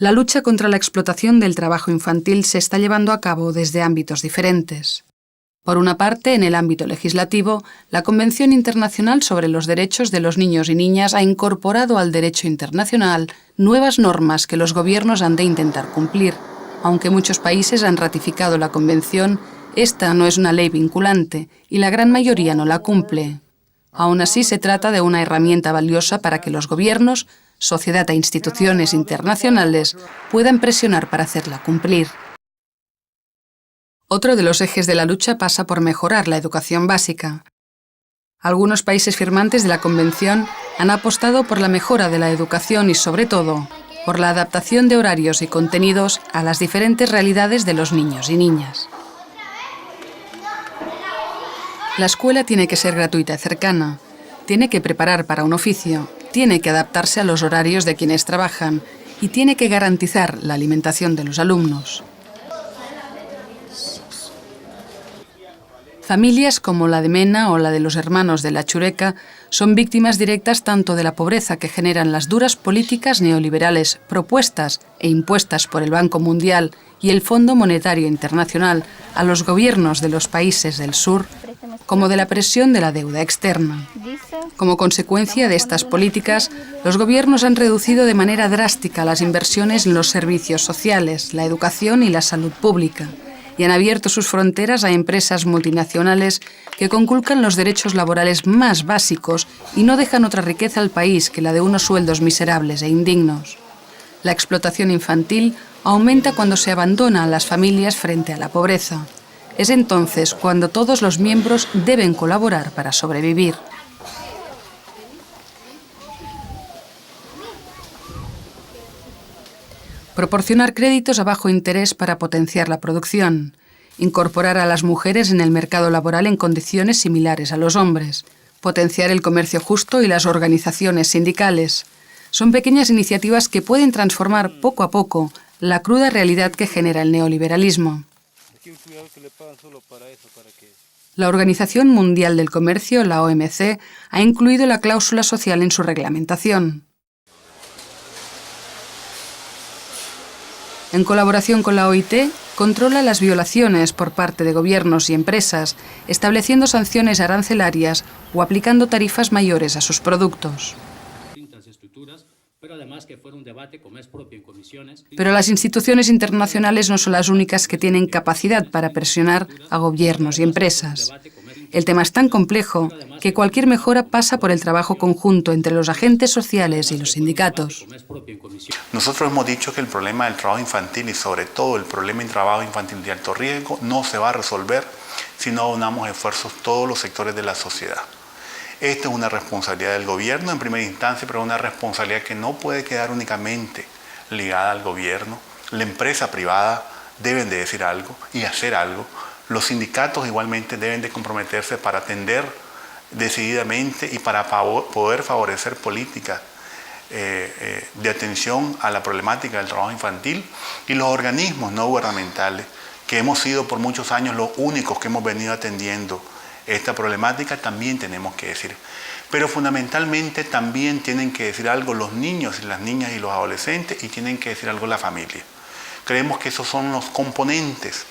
La lucha contra la explotación del trabajo infantil se está llevando a cabo desde ámbitos diferentes. Por una parte, en el ámbito legislativo, la Convención Internacional sobre los Derechos de los Niños y Niñas ha incorporado al derecho internacional nuevas normas que los gobiernos han de intentar cumplir. Aunque muchos países han ratificado la Convención, esta no es una ley vinculante y la gran mayoría no la cumple. Aún así, se trata de una herramienta valiosa para que los gobiernos, sociedad e instituciones internacionales puedan presionar para hacerla cumplir. Otro de los ejes de la lucha pasa por mejorar la educación básica. Algunos países firmantes de la Convención han apostado por la mejora de la educación y, sobre todo, por la adaptación de horarios y contenidos a las diferentes realidades de los niños y niñas. La escuela tiene que ser gratuita y cercana, tiene que preparar para un oficio, tiene que adaptarse a los horarios de quienes trabajan y tiene que garantizar la alimentación de los alumnos. Familias como la de Mena o la de los hermanos de la Chureca son víctimas directas tanto de la pobreza que generan las duras políticas neoliberales propuestas e impuestas por el Banco Mundial y el Fondo Monetario Internacional a los gobiernos de los países del sur, como de la presión de la deuda externa. Como consecuencia de estas políticas, los gobiernos han reducido de manera drástica las inversiones en los servicios sociales, la educación y la salud pública, y han abierto sus fronteras a empresas multinacionales que conculcan los derechos laborales más básicos y no dejan otra riqueza al país que la de unos sueldos miserables e indignos. La explotación infantil aumenta cuando se abandona a las familias frente a la pobreza. Es entonces cuando todos los miembros deben colaborar para sobrevivir. Proporcionar créditos a bajo interés para potenciar la producción. Incorporar a las mujeres en el mercado laboral en condiciones similares a los hombres. Potenciar el comercio justo y las organizaciones sindicales. Son pequeñas iniciativas que pueden transformar poco a poco la cruda realidad que genera el neoliberalismo. La Organización Mundial del Comercio, la OMC, ha incluido la cláusula social en su reglamentación. En colaboración con la OIT, controla las violaciones por parte de gobiernos y empresas, estableciendo sanciones arancelarias o aplicando tarifas mayores a sus productos. Pero las instituciones internacionales no son las únicas que tienen capacidad para presionar a gobiernos y empresas. El tema es tan complejo que cualquier mejora pasa por el trabajo conjunto entre los agentes sociales y los sindicatos. Nosotros hemos dicho que el problema del trabajo infantil y sobre todo el problema del trabajo infantil de alto riesgo no se va a resolver si no unamos esfuerzos todos los sectores de la sociedad. Esta es una responsabilidad del gobierno en primera instancia, pero una responsabilidad que no puede quedar únicamente ligada al gobierno. La empresa privada deben de decir algo y hacer algo. Los sindicatos igualmente deben de comprometerse para atender decididamente y para poder favorecer políticas de atención a la problemática del trabajo infantil, y los organismos no gubernamentales, que hemos sido por muchos años los únicos que hemos venido atendiendo esta problemática, también tenemos que decir. Pero fundamentalmente también tienen que decir algo los niños y las niñas y los adolescentes, y tienen que decir algo la familia. Creemos que esos son los componentes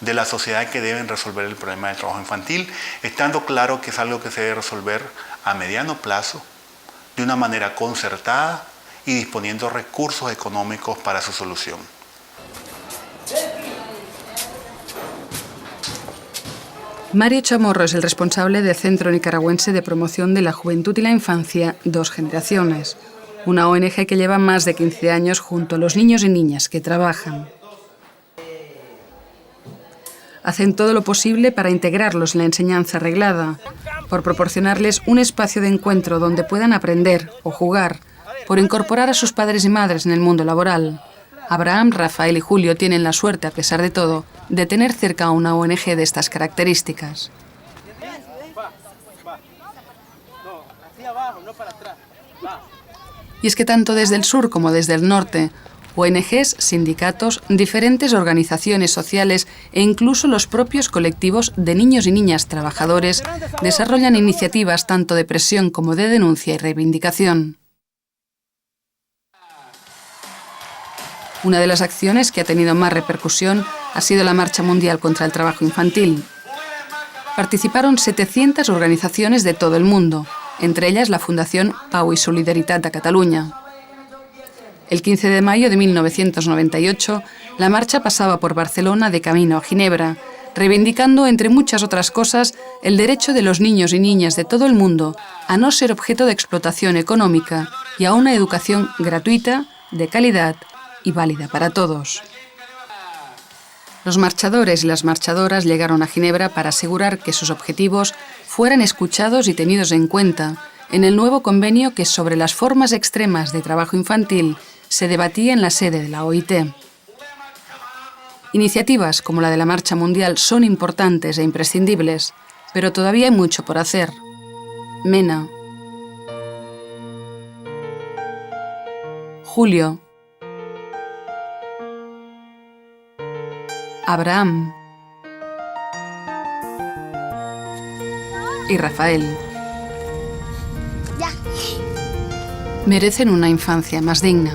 de la sociedad que deben resolver el problema del trabajo infantil, estando claro que es algo que se debe resolver a mediano plazo, de una manera concertada y disponiendo recursos económicos para su solución. Mario Chamorro es el responsable del Centro Nicaragüense de Promoción de la Juventud y la Infancia Dos Generaciones, una ONG que lleva más de 15 años junto a los niños y niñas que trabajan. Hacen todo lo posible para integrarlos en la enseñanza reglada, por proporcionarles un espacio de encuentro donde puedan aprender o jugar, por incorporar a sus padres y madres en el mundo laboral. Abraham, Rafael y Julio tienen la suerte, a pesar de todo, de tener cerca a una ONG de estas características. Y es que tanto desde el sur como desde el norte, ONGs, sindicatos, diferentes organizaciones sociales e incluso los propios colectivos de niños y niñas trabajadores desarrollan iniciativas tanto de presión como de denuncia y reivindicación. Una de las acciones que ha tenido más repercusión ha sido la Marcha Mundial contra el Trabajo Infantil. Participaron 700 organizaciones de todo el mundo, entre ellas la Fundación Pau i Solidaritat de Cataluña. El 15 de mayo de 1998, la marcha pasaba por Barcelona de camino a Ginebra, reivindicando, entre muchas otras cosas, el derecho de los niños y niñas de todo el mundo a no ser objeto de explotación económica y a una educación gratuita, de calidad y válida para todos. Los marchadores y las marchadoras llegaron a Ginebra para asegurar que sus objetivos fueran escuchados y tenidos en cuenta en el nuevo convenio que sobre las formas extremas de trabajo infantil se debatía en la sede de la OIT. Iniciativas como la de la Marcha Mundial son importantes e imprescindibles, pero todavía hay mucho por hacer. Mena. Julio. Abraham y Rafael merecen una infancia más digna.